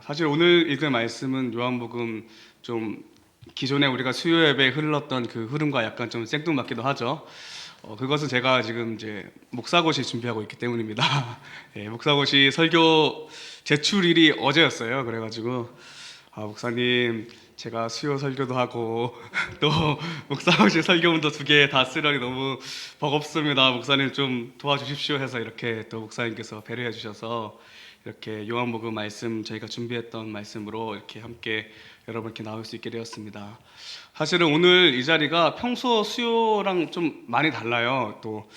사실 오늘 읽을 말씀은 요한복음 좀 기존에 우리가 수요 예배에 흘렀던 그 흐름과 약간 좀 생뚱맞기도 하죠. 그것은 제가 지금 이제 목사고시 준비하고 있기 때문입니다. 예, 목사고시 설교 제출일이 어제였어요. 그래가지고 목사님 제가 수요 설교도 하고 또 목사고시 설교문도 2개 다 쓰려니 너무 버겁습니다. 목사님 좀 도와주십시오 해서 이렇게 또 목사님께서 배려해 주셔서 이렇게 요한복음 말씀 저희가 준비했던 말씀으로 이렇게 함께 여러분께 나올 수 있게 되었습니다. 사실은 오늘 이 자리가 평소 수요랑 좀 많이 달라요. 또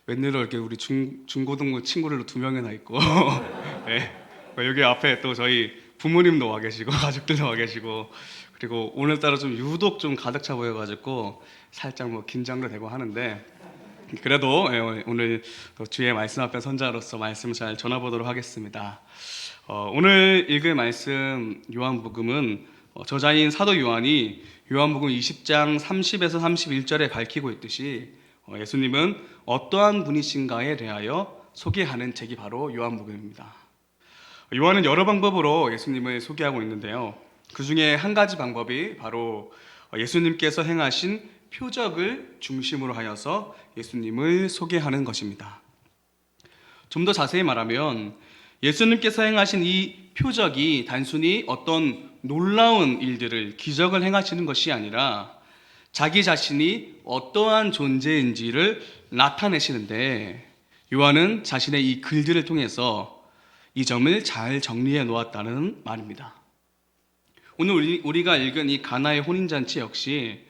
웬일로 이렇게 우리 중고등부 친구들도 2명이나 있고 네. 여기 앞에 또 저희 부모님도 와 계시고 가족들도 와 계시고 그리고 오늘따라 좀 유독 좀 가득 차 보여가지고 살짝 뭐 긴장도 되고 하는데 그래도 오늘 또 주의 말씀 앞에 선자로서 말씀을 잘 전해보도록 하겠습니다. 오늘 읽을 말씀 요한복음은 저자인 사도 요한이 요한복음 20장 30에서 31절에 밝히고 있듯이 예수님은 어떠한 분이신가에 대하여 소개하는 책이 바로 요한복음입니다. 요한은 여러 방법으로 예수님을 소개하고 있는데요. 그 중에 한 가지 방법이 바로 예수님께서 행하신 표적을 중심으로 하여서 예수님을 소개하는 것입니다. 좀 더 자세히 말하면 예수님께서 행하신 이 표적이 단순히 어떤 놀라운 일들을 기적을 행하시는 것이 아니라 자기 자신이 어떠한 존재인지를 나타내시는데 요한은 자신의 이 글들을 통해서 이 점을 잘 정리해 놓았다는 말입니다. 오늘 우리가 읽은 이 가나의 혼인잔치 역시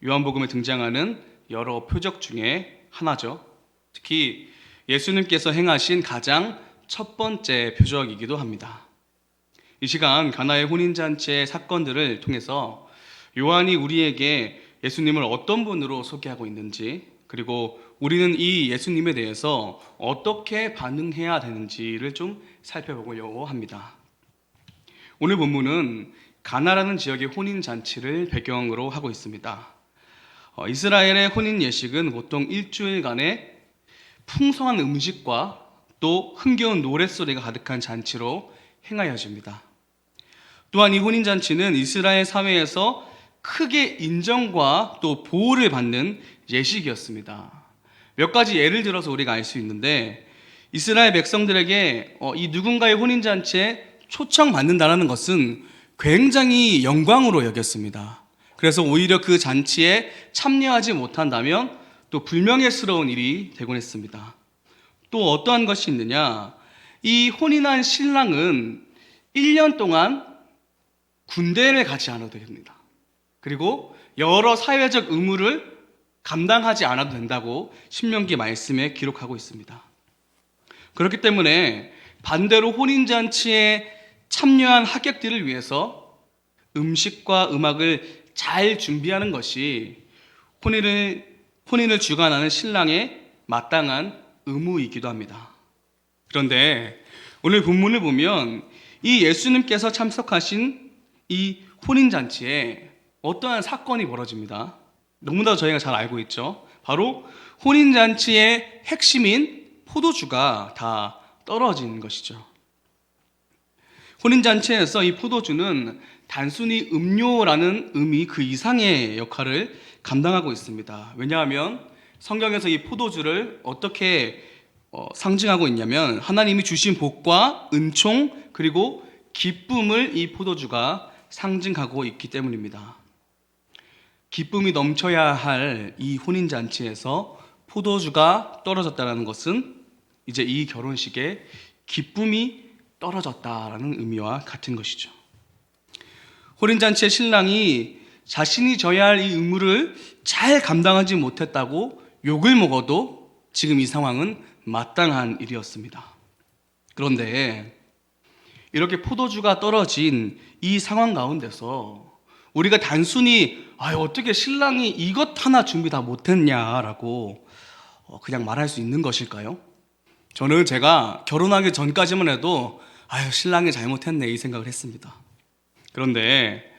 요한복음에 등장하는 여러 표적 중에 하나죠. 특히 예수님께서 행하신 가장 첫 번째 표적이기도 합니다. 이 시간 가나의 혼인잔치의 사건들을 통해서 요한이 우리에게 예수님을 어떤 분으로 소개하고 있는지, 그리고 우리는 이 예수님에 대해서 어떻게 반응해야 되는지를 좀 살펴보려고 합니다. 오늘 본문은 가나라는 지역의 혼인잔치를 배경으로 하고 있습니다. 이스라엘의 혼인 예식은 보통 일주일간의 풍성한 음식과 또 흥겨운 노랫소리가 가득한 잔치로 행하여집니다. 또한 이 혼인잔치는 이스라엘 사회에서 크게 인정과 또 보호를 받는 예식이었습니다. 몇 가지 예를 들어서 우리가 알 수 있는데 이스라엘 백성들에게 이 누군가의 혼인잔치에 초청받는다는 것은 굉장히 영광으로 여겼습니다. 그래서 오히려 그 잔치에 참여하지 못한다면 또 불명예스러운 일이 되곤 했습니다. 또 어떠한 것이 있느냐? 이 혼인한 신랑은 1년 동안 군대를 가지 않아도 됩니다. 그리고 여러 사회적 의무를 감당하지 않아도 된다고 신명기 말씀에 기록하고 있습니다. 그렇기 때문에 반대로 혼인잔치에 참여한 하객들을 위해서 음식과 음악을 잘 준비하는 것이 혼인을 주관하는 신랑의 마땅한 의무이기도 합니다. 그런데 오늘 본문을 보면 이 예수님께서 참석하신 이 혼인잔치에 어떠한 사건이 벌어집니다. 너무나도 저희가 잘 알고 있죠. 바로 혼인잔치의 핵심인 포도주가 다 떨어진 것이죠. 혼인잔치에서 이 포도주는 단순히 음료라는 의미 그 이상의 역할을 감당하고 있습니다. 왜냐하면 성경에서 이 포도주를 어떻게 상징하고 있냐면 하나님이 주신 복과 은총 그리고 기쁨을 이 포도주가 상징하고 있기 때문입니다. 기쁨이 넘쳐야 할 이 혼인잔치에서 포도주가 떨어졌다는 것은 이제 이 결혼식에 기쁨이 떨어졌다라는 의미와 같은 것이죠. 혼인잔치의 신랑이 자신이 져야 할 이 의무를 잘 감당하지 못했다고 욕을 먹어도 지금 이 상황은 마땅한 일이었습니다. 그런데 이렇게 포도주가 떨어진 이 상황 가운데서 우리가 단순히 어떻게 신랑이 이것 하나 준비 다 못했냐라고 그냥 말할 수 있는 것일까요? 저는 제가 결혼하기 전까지만 해도 신랑이 잘못했네 이 생각을 했습니다. 그런데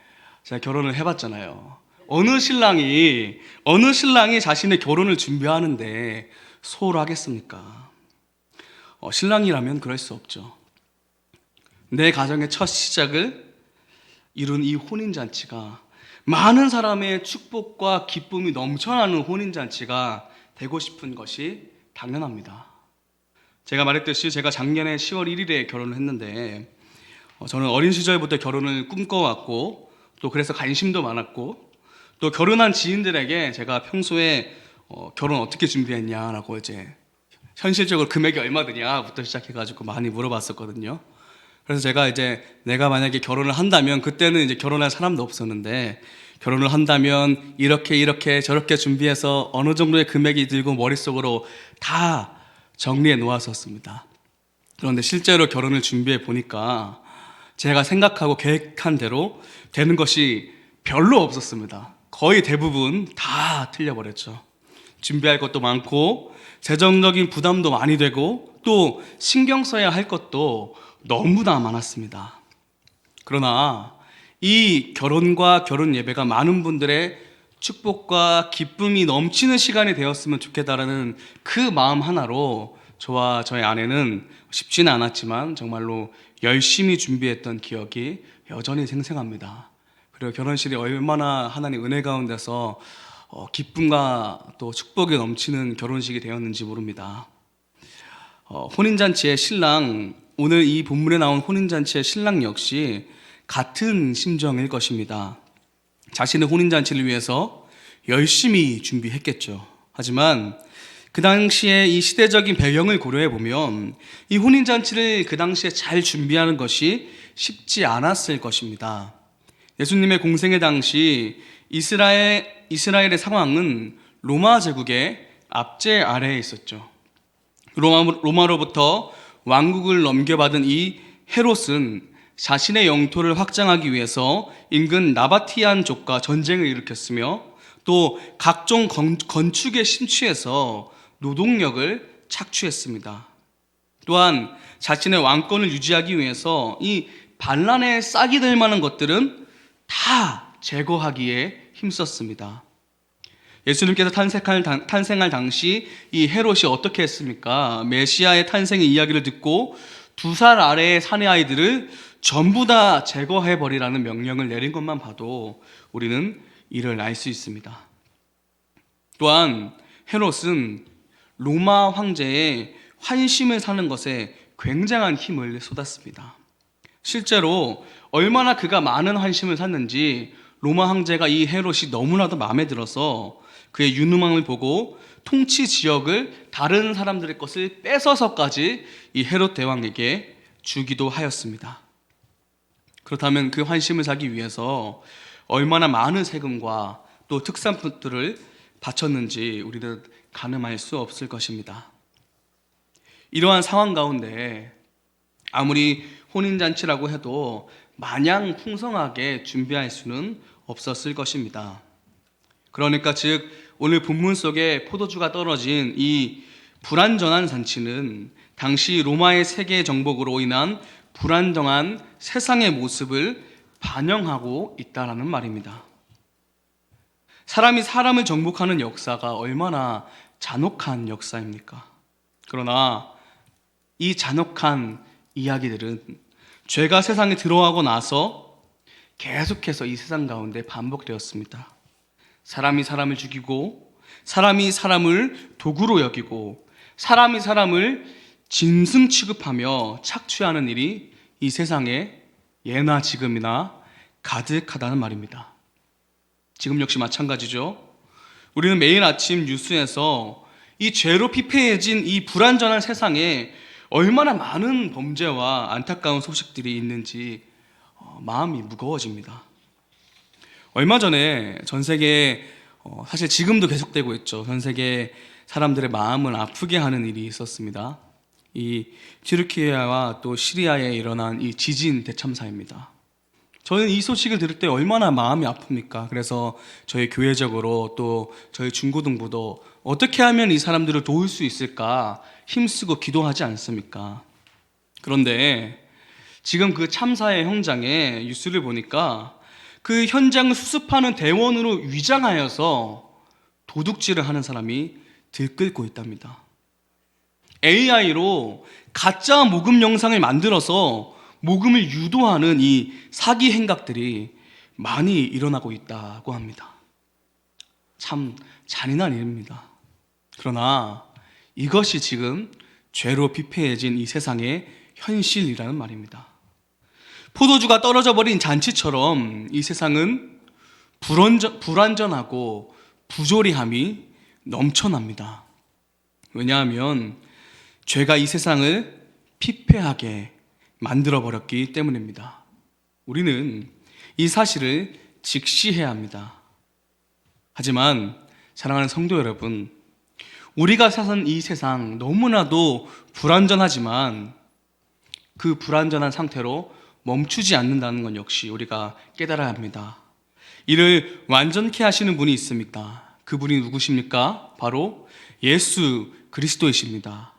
제가 결혼을 해봤잖아요. 어느 신랑이 자신의 결혼을 준비하는데 소홀하겠습니까? 신랑이라면 그럴 수 없죠. 내 가정의 첫 시작을 이룬 이 혼인잔치가 많은 사람의 축복과 기쁨이 넘쳐나는 혼인잔치가 되고 싶은 것이 당연합니다. 제가 말했듯이 제가 작년에 10월 1일에 결혼을 했는데 저는 어린 시절부터 결혼을 꿈꿔왔고 또 그래서 관심도 많았고 또 결혼한 지인들에게 제가 평소에 결혼 어떻게 준비했냐라고 이제 현실적으로 금액이 얼마 드냐부터 시작해가지고 많이 물어봤었거든요. 그래서 제가 이제 내가 만약에 결혼을 한다면 그때는 이제 결혼할 사람도 없었는데 결혼을 한다면 이렇게 저렇게 준비해서 어느 정도의 금액이 들고 머릿속으로 다 정리해 놓았었습니다. 그런데 실제로 결혼을 준비해 보니까 제가 생각하고 계획한 대로 되는 것이 별로 없었습니다. 거의 대부분 다 틀려버렸죠. 준비할 것도 많고 재정적인 부담도 많이 되고 또 신경 써야 할 것도 너무나 많았습니다. 그러나 이 결혼과 결혼 예배가 많은 분들의 축복과 기쁨이 넘치는 시간이 되었으면 좋겠다라는 그 마음 하나로 저와 저희 아내는 쉽지는 않았지만 정말로 열심히 준비했던 기억이 여전히 생생합니다. 그리고 결혼식이 얼마나 하나님 은혜 가운데서 기쁨과 또 축복이 넘치는 결혼식이 되었는지 모릅니다. 혼인잔치의 신랑, 오늘 이 본문에 나온 혼인잔치의 신랑 역시 같은 심정일 것입니다. 자신의 혼인잔치를 위해서 열심히 준비했겠죠. 하지만 그 당시에 이 시대적인 배경을 고려해 보면 이 혼인잔치를 그 당시에 잘 준비하는 것이 쉽지 않았을 것입니다. 예수님의 공생의 당시 이스라엘의 상황은 로마 제국의 압제 아래에 있었죠. 로마로부터 왕국을 넘겨받은 이 헤롯은 자신의 영토를 확장하기 위해서 인근 나바티안족과 전쟁을 일으켰으며 또 각종 건축에 심취해서 노동력을 착취했습니다. 또한 자신의 왕권을 유지하기 위해서 이 반란에 싹이 될 만한 것들은 다 제거하기에 힘썼습니다. 예수님께서 탄생할 당시 이 헤롯이 어떻게 했습니까? 메시아의 탄생의 이야기를 듣고 2살 아래의 사내 아이들을 전부 다 제거해버리라는 명령을 내린 것만 봐도 우리는 이를 알 수 있습니다. 또한 헤롯은 로마 황제의 환심을 사는 것에 굉장한 힘을 쏟았습니다. 실제로 얼마나 그가 많은 환심을 샀는지 로마 황제가 이 헤롯이 너무나도 마음에 들어서 그의 유능함을 보고 통치 지역을 다른 사람들의 것을 뺏어서까지 이 헤롯 대왕에게 주기도 하였습니다. 그렇다면 그 환심을 사기 위해서 얼마나 많은 세금과 또 특산품들을 바쳤는지 우리는 가늠할 수 없을 것입니다. 이러한 상황 가운데 아무리 혼인잔치라고 해도 마냥 풍성하게 준비할 수는 없었을 것입니다. 그러니까 즉 오늘 본문 속에 포도주가 떨어진 이 불완전한 잔치는 당시 로마의 세계 정복으로 인한 불안정한 세상의 모습을 반영하고 있다라는 말입니다. 사람이 사람을 정복하는 역사가 얼마나 잔혹한 역사입니까? 그러나 이 잔혹한 이야기들은 죄가 세상에 들어가고 나서 계속해서 이 세상 가운데 반복되었습니다. 사람이 사람을 죽이고 사람이 사람을 도구로 여기고 사람이 사람을 짐승 취급하며 착취하는 일이 이 세상에 예나 지금이나 가득하다는 말입니다. 지금 역시 마찬가지죠. 우리는 매일 아침 뉴스에서 이 죄로 피폐해진 이 불완전한 세상에 얼마나 많은 범죄와 안타까운 소식들이 있는지 마음이 무거워집니다. 얼마 전에 전 세계에 사실 지금도 계속되고 있죠. 전 세계 사람들의 마음을 아프게 하는 일이 있었습니다. 이 튀르키예와 또 시리아에 일어난 이 지진 대참사입니다. 저는 이 소식을 들을 때 얼마나 마음이 아픕니까? 그래서 저희 교회적으로 또 저희 중고등부도 어떻게 하면 이 사람들을 도울 수 있을까 힘쓰고 기도하지 않습니까? 그런데 지금 그 참사의 현장에 뉴스를 보니까 그 현장을 수습하는 대원으로 위장하여서 도둑질을 하는 사람이 들끓고 있답니다. AI로 가짜 모금 영상을 만들어서 복음을 유도하는 이 사기 행각들이 많이 일어나고 있다고 합니다. 참 잔인한 일입니다. 그러나 이것이 지금 죄로 피폐해진 이 세상의 현실이라는 말입니다. 포도주가 떨어져 버린 잔치처럼 이 세상은 불완전하고 부조리함이 넘쳐납니다. 왜냐하면 죄가 이 세상을 피폐하게 만들어버렸기 때문입니다. 우리는 이 사실을 직시해야 합니다. 하지만 사랑하는 성도 여러분, 우리가 사는 이 세상 너무나도 불완전하지만 그 불완전한 상태로 멈추지 않는다는 건 역시 우리가 깨달아야 합니다. 이를 완전케 하시는 분이 있습니까? 그분이 누구십니까? 바로 예수 그리스도이십니다.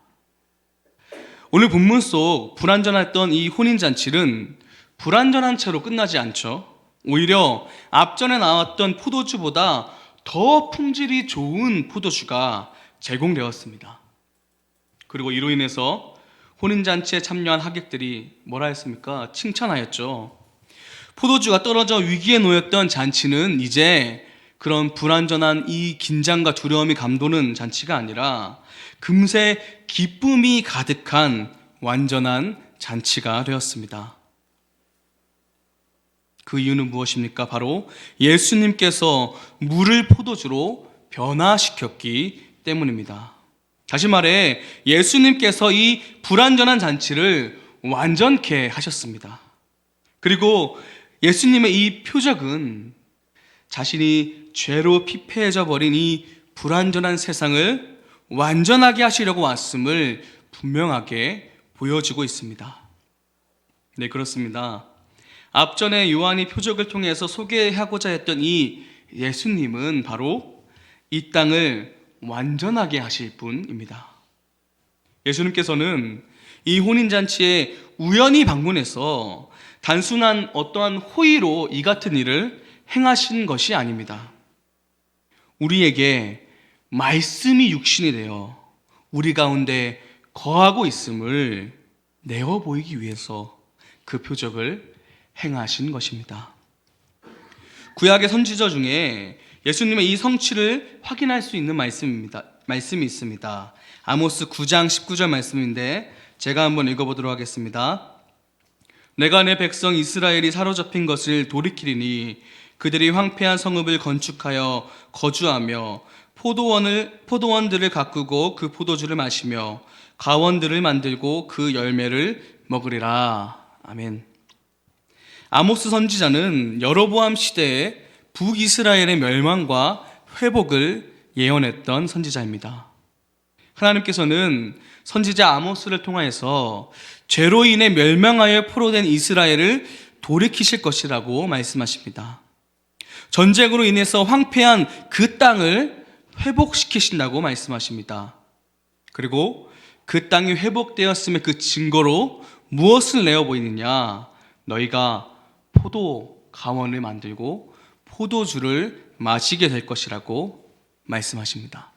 오늘 본문 속 불완전했던 이 혼인잔치는 불완전한 채로 끝나지 않죠. 오히려 앞전에 나왔던 포도주보다 더 품질이 좋은 포도주가 제공되었습니다. 그리고 이로 인해서 혼인잔치에 참여한 하객들이 뭐라 했습니까? 칭찬하였죠. 포도주가 떨어져 위기에 놓였던 잔치는 이제 그런 불완전한 이 긴장과 두려움이 감도는 잔치가 아니라 금세 기쁨이 가득한 완전한 잔치가 되었습니다. 그 이유는 무엇입니까? 바로 예수님께서 물을 포도주로 변화시켰기 때문입니다. 다시 말해 예수님께서 이 불완전한 잔치를 완전케 하셨습니다. 그리고 예수님의 이 표적은 자신이 죄로 피폐해져 버린 이 불완전한 세상을 완전하게 하시려고 왔음을 분명하게 보여주고 있습니다. 네, 그렇습니다. 앞전에 요한이 표적을 통해서 소개하고자 했던 이 예수님은 바로 이 땅을 완전하게 하실 분입니다. 예수님께서는 이 혼인잔치에 우연히 방문해서 단순한 어떠한 호의로 이 같은 일을 행하신 것이 아닙니다. 우리에게 말씀이 육신이 되어 우리 가운데 거하고 있음을 내어 보이기 위해서 그 표적을 행하신 것입니다. 구약의 선지자 중에 예수님의 이 성취를 확인할 수 있는 말씀이 있습니다. 아모스 9장 19절 말씀인데 제가 한번 읽어보도록 하겠습니다. 내가 내 백성 이스라엘이 사로잡힌 것을 돌이키리니 그들이 황폐한 성읍을 건축하여 거주하며 포도원들을 가꾸고 그 포도주를 마시며 가원들을 만들고 그 열매를 먹으리라. 아멘. 아모스 선지자는 여로보암 시대에 북이스라엘의 멸망과 회복을 예언했던 선지자입니다. 하나님께서는 선지자 아모스를 통하여서 죄로 인해 멸망하여 포로된 이스라엘을 돌이키실 것이라고 말씀하십니다. 전쟁으로 인해서 황폐한 그 땅을 회복시키신다고 말씀하십니다. 그리고 그 땅이 회복되었음의 그 증거로 무엇을 내어 보이느냐? 너희가 포도 가원을 만들고 포도주를 마시게 될 것이라고 말씀하십니다.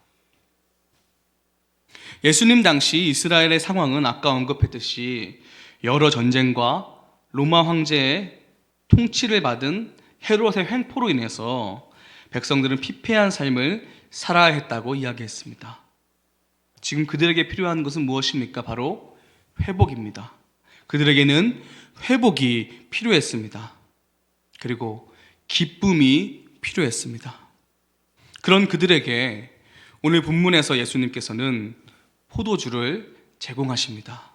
예수님 당시 이스라엘의 상황은 아까 언급했듯이 여러 전쟁과 로마 황제의 통치를 받은 헤롯의 횡포로 인해서 백성들은 피폐한 삶을 살아야 했다고 이야기했습니다. 지금 그들에게 필요한 것은 무엇입니까? 바로 회복입니다. 그들에게는 회복이 필요했습니다. 그리고 기쁨이 필요했습니다. 그런 그들에게 오늘 본문에서 예수님께서는 포도주를 제공하십니다.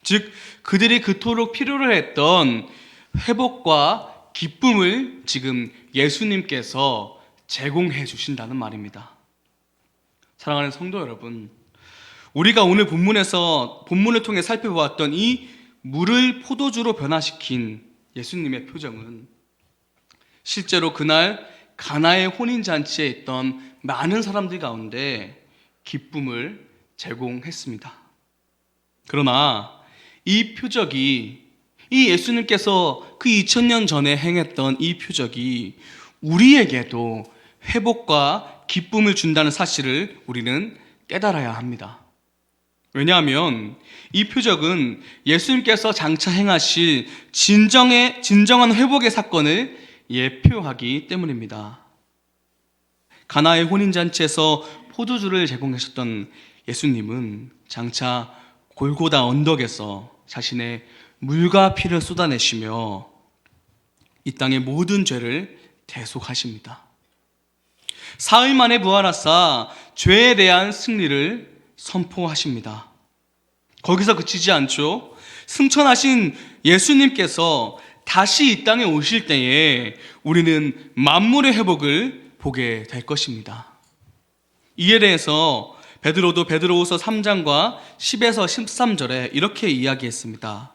즉 그들이 그토록 필요로 했던 회복과 기쁨을 지금 예수님께서 제공해 주신다는 말입니다. 사랑하는 성도 여러분, 우리가 오늘 본문을 통해 살펴보았던 이 물을 포도주로 변화시킨 예수님의 표정은 실제로 그날 가나의 혼인잔치에 있던 많은 사람들 가운데 기쁨을 제공했습니다. 그러나 이 표적이, 이 예수님께서 그 2000년 전에 행했던 이 표적이 우리에게도 회복과 기쁨을 준다는 사실을 우리는 깨달아야 합니다. 왜냐하면 이 표적은 예수님께서 장차 행하실 진정한 회복의 사건을 예표하기 때문입니다. 가나의 혼인잔치에서 포도주를 제공하셨던 예수님은 장차 골고다 언덕에서 자신의 물과 피를 쏟아내시며 이 땅의 모든 죄를 대속하십니다. 사흘 만에 부활하사 죄에 대한 승리를 선포하십니다. 거기서 그치지 않죠. 승천하신 예수님께서 다시 이 땅에 오실 때에 우리는 만물의 회복을 보게 될 것입니다. 이에 대해서 베드로도 베드로후서 3장과 10에서 13절에 이렇게 이야기했습니다.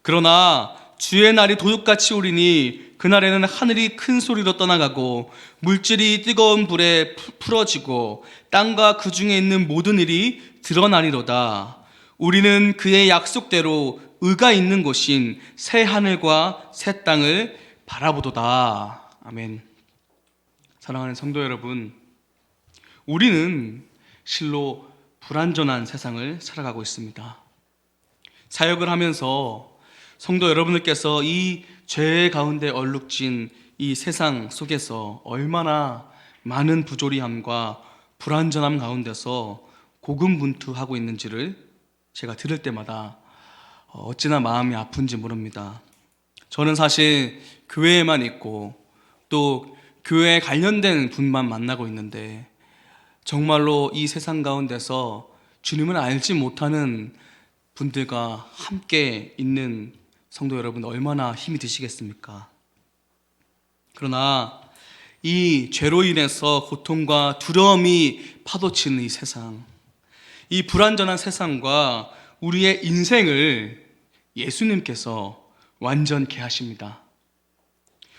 그러나 주의 날이 도둑같이 오리니 그날에는 하늘이 큰 소리로 떠나가고 물질이 뜨거운 불에 풀어지고 땅과 그 중에 있는 모든 일이 드러나리로다. 우리는 그의 약속대로 의가 있는 곳인 새 하늘과 새 땅을 바라보도다. 아멘. 사랑하는 성도 여러분, 우리는 실로 불완전한 세상을 살아가고 있습니다. 사역을 하면서 성도 여러분들께서 이 죄 가운데 얼룩진 이 세상 속에서 얼마나 많은 부조리함과 불완전함 가운데서 고군분투하고 있는지를 제가 들을 때마다 어찌나 마음이 아픈지 모릅니다. 저는 사실 교회에만 있고 또 교회에 관련된 분만 만나고 있는데 정말로 이 세상 가운데서 주님을 알지 못하는 분들과 함께 있는 성도 여러분 얼마나 힘이 드시겠습니까? 그러나 이 죄로 인해서 고통과 두려움이 파도치는 이 세상, 이 불완전한 세상과 우리의 인생을 예수님께서 완전케 하십니다.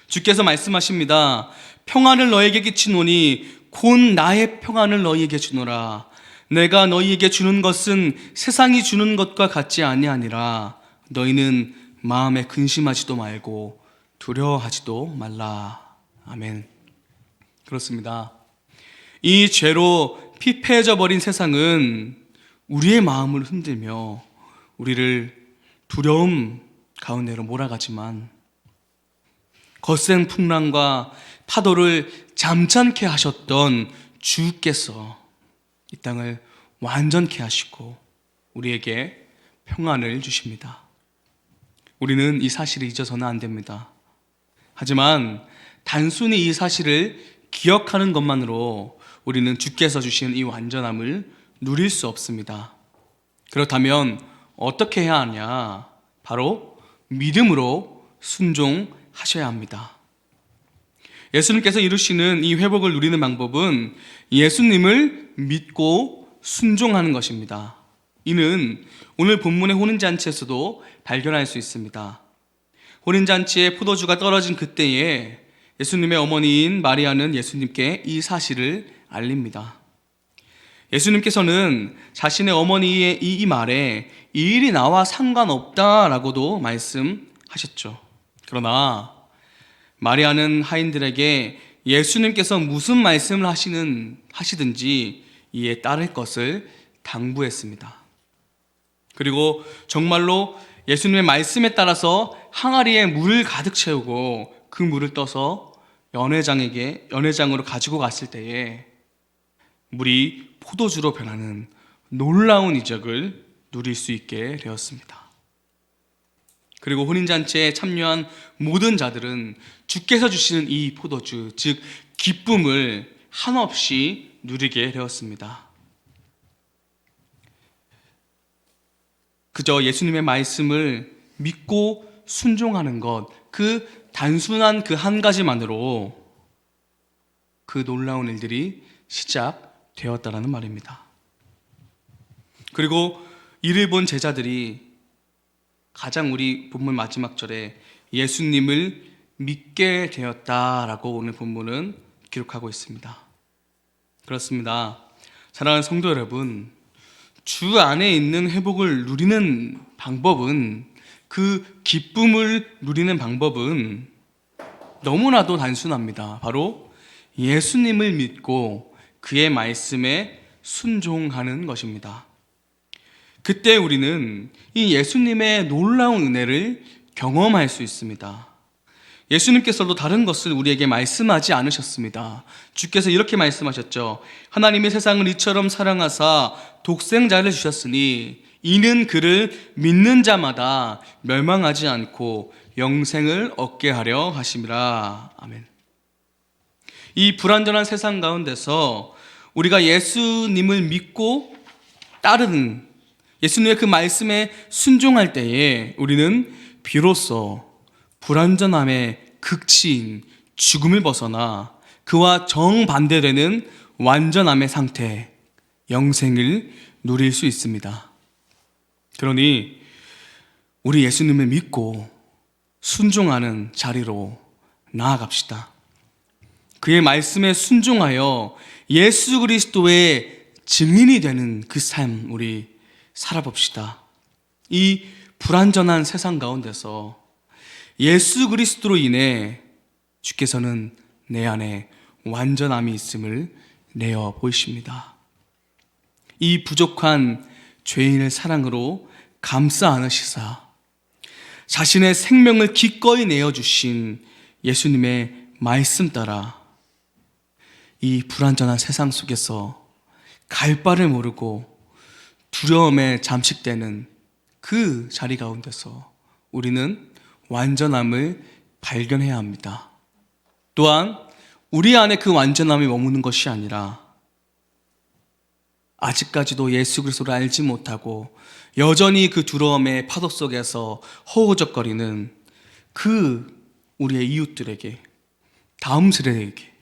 주께서 말씀하십니다. 평안을 너에게 끼치노니 곧 나의 평안을 너희에게 주노라. 내가 너희에게 주는 것은 세상이 주는 것과 같지 아니하니라. 너희는 마음에 근심하지도 말고 두려워하지도 말라. 아멘. 그렇습니다. 이 죄로 피폐해져 버린 세상은 우리의 마음을 흔들며 우리를 두려움 가운데로 몰아가지만 거센 풍랑과 파도를 잠잠케 하셨던 주께서 이 땅을 완전케 하시고 우리에게 평안을 주십니다. 우리는 이 사실을 잊어서는 안 됩니다. 하지만 단순히 이 사실을 기억하는 것만으로 우리는 주께서 주신 이 완전함을 누릴 수 없습니다. 그렇다면 어떻게 해야 하냐? 바로 믿음으로 순종하셔야 합니다. 예수님께서 이루시는 이 회복을 누리는 방법은 예수님을 믿고 순종하는 것입니다. 이는 오늘 본문의 혼인잔치에서도 발견할 수 있습니다. 혼인잔치에 포도주가 떨어진 그때에 예수님의 어머니인 마리아는 예수님께 이 사실을 알립니다. 예수님께서는 자신의 어머니의 이 말에 이 일이 나와 상관없다라고도 말씀하셨죠. 그러나 마리아는 하인들에게 예수님께서 무슨 말씀을 하시든지 이에 따를 것을 당부했습니다. 그리고 정말로 예수님의 말씀에 따라서 항아리에 물을 가득 채우고 그 물을 떠서 연회장으로 가지고 갔을 때에 물이 포도주로 변하는 놀라운 이적을 누릴 수 있게 되었습니다. 그리고 혼인잔치에 참여한 모든 자들은 주께서 주시는 이 포도주, 즉 기쁨을 한없이 누리게 되었습니다. 그저 예수님의 말씀을 믿고 순종하는 것, 그 단순한 그 한 가지만으로 그 놀라운 일들이 시작되었다라는 말입니다. 그리고 이를 본 제자들이 가장 우리 본문 마지막 절에 예수님을 믿게 되었다라고 오늘 본문은 기록하고 있습니다. 그렇습니다. 사랑하는 성도 여러분, 주 안에 있는 회복을 누리는 방법은, 그 기쁨을 누리는 방법은 너무나도 단순합니다. 바로 예수님을 믿고 그의 말씀에 순종하는 것입니다. 그때 우리는 이 예수님의 놀라운 은혜를 경험할 수 있습니다. 예수님께서도 다른 것을 우리에게 말씀하지 않으셨습니다. 주께서 이렇게 말씀하셨죠. 하나님이 세상을 이처럼 사랑하사 독생자를 주셨으니 이는 그를 믿는 자마다 멸망하지 않고 영생을 얻게 하려 하심이라. 아멘. 이 불완전한 세상 가운데서 우리가 예수님을 믿고 따르는 예수님의 그 말씀에 순종할 때에 우리는 비로소 불완전함의 극치인 죽음을 벗어나 그와 정반대되는 완전함의 상태, 영생을 누릴 수 있습니다. 그러니 우리 예수님을 믿고 순종하는 자리로 나아갑시다. 그의 말씀에 순종하여 예수 그리스도의 증인이 되는 그 삶 우리 살아봅시다. 이 불완전한 세상 가운데서 예수 그리스도로 인해 주께서는 내 안에 완전함이 있음을 내어 보이십니다. 이 부족한 죄인을 사랑으로 감싸 안으시사 자신의 생명을 기꺼이 내어주신 예수님의 말씀 따라 이 불완전한 세상 속에서 갈 바를 모르고 두려움에 잠식되는 그 자리 가운데서 우리는 완전함을 발견해야 합니다. 또한 우리 안에 그 완전함이 머무는 것이 아니라 아직까지도 예수 그리스도를 알지 못하고 여전히 그 두려움의 파도 속에서 허우적거리는 그 우리의 이웃들에게, 다음 세대에게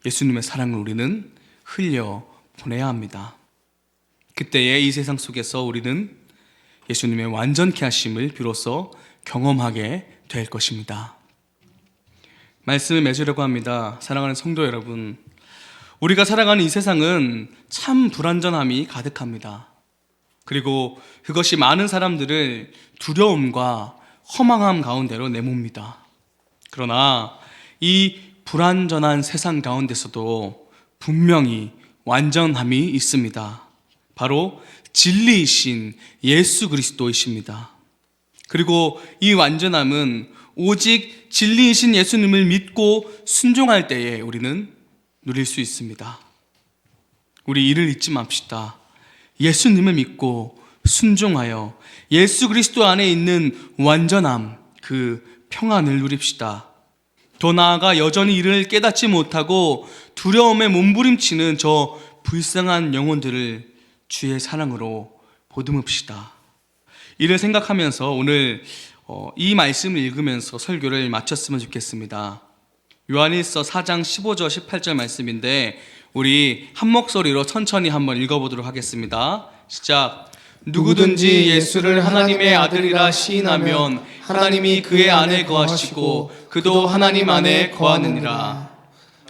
예수님의 사랑을 우리는 흘려 보내야 합니다. 그때의 이 세상 속에서 우리는 예수님의 완전케 하심을 비로소 경험하게 될 것입니다. 말씀을 맺으려고 합니다. 사랑하는 성도 여러분, 우리가 살아가는 이 세상은 참 불완전함이 가득합니다. 그리고 그것이 많은 사람들을 두려움과 허망함 가운데로 내몬니다. 그러나 이 불완전한 세상 가운데서도 분명히 완전함이 있습니다. 바로 진리이신 예수 그리스도이십니다. 그리고 이 완전함은 오직 진리이신 예수님을 믿고 순종할 때에 우리는 누릴 수 있습니다. 우리 이를 잊지 맙시다. 예수님을 믿고 순종하여 예수 그리스도 안에 있는 완전함, 그 평안을 누립시다. 더 나아가 여전히 이를 깨닫지 못하고 두려움에 몸부림치는 저 불쌍한 영혼들을 주의 사랑으로 보듬읍시다. 이를 생각하면서 오늘 이 말씀을 읽으면서 설교를 마쳤으면 좋겠습니다. 요한일서 4장 15절 18절 말씀인데 우리 한 목소리로 천천히 한번 읽어보도록 하겠습니다. 시작. 누구든지 예수를 하나님의 아들이라 시인하면 하나님이 그의 안에 거하시고 그도 하나님 안에 거하느니라.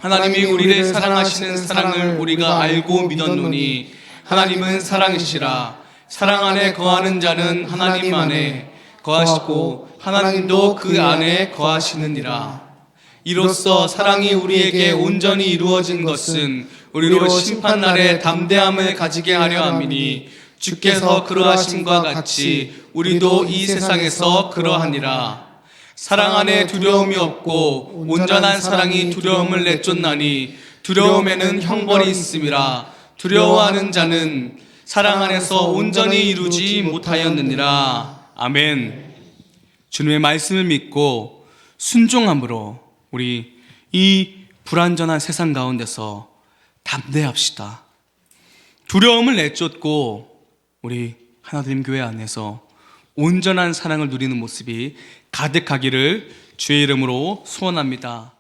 하나님이 우리를 사랑하시는 사랑을 우리가 알고 믿었노니 하나님은 사랑이시라. 사랑 안에 거하는 자는 하나님 안에 거하시고 하나님도 그 안에 거하시느니라. 이로써 사랑이 우리에게 온전히 이루어진 것은 우리로 심판날에 담대함을 가지게 하려 함이니 주께서 그러하심과 같이 우리도 이 세상에서 그러하니라. 사랑 안에 두려움이 없고 온전한 사랑이 두려움을 내쫓나니 두려움에는 형벌이 있음이라. 두려워하는 자는 사랑 안에서 온전히 이루지 못하였느니라. 아멘. 주님의 말씀을 믿고 순종함으로 우리 이 불완전한 세상 가운데서 담대합시다. 두려움을 내쫓고 우리 하나님 교회 안에서 온전한 사랑을 누리는 모습이 가득하기를 주의 이름으로 소원합니다.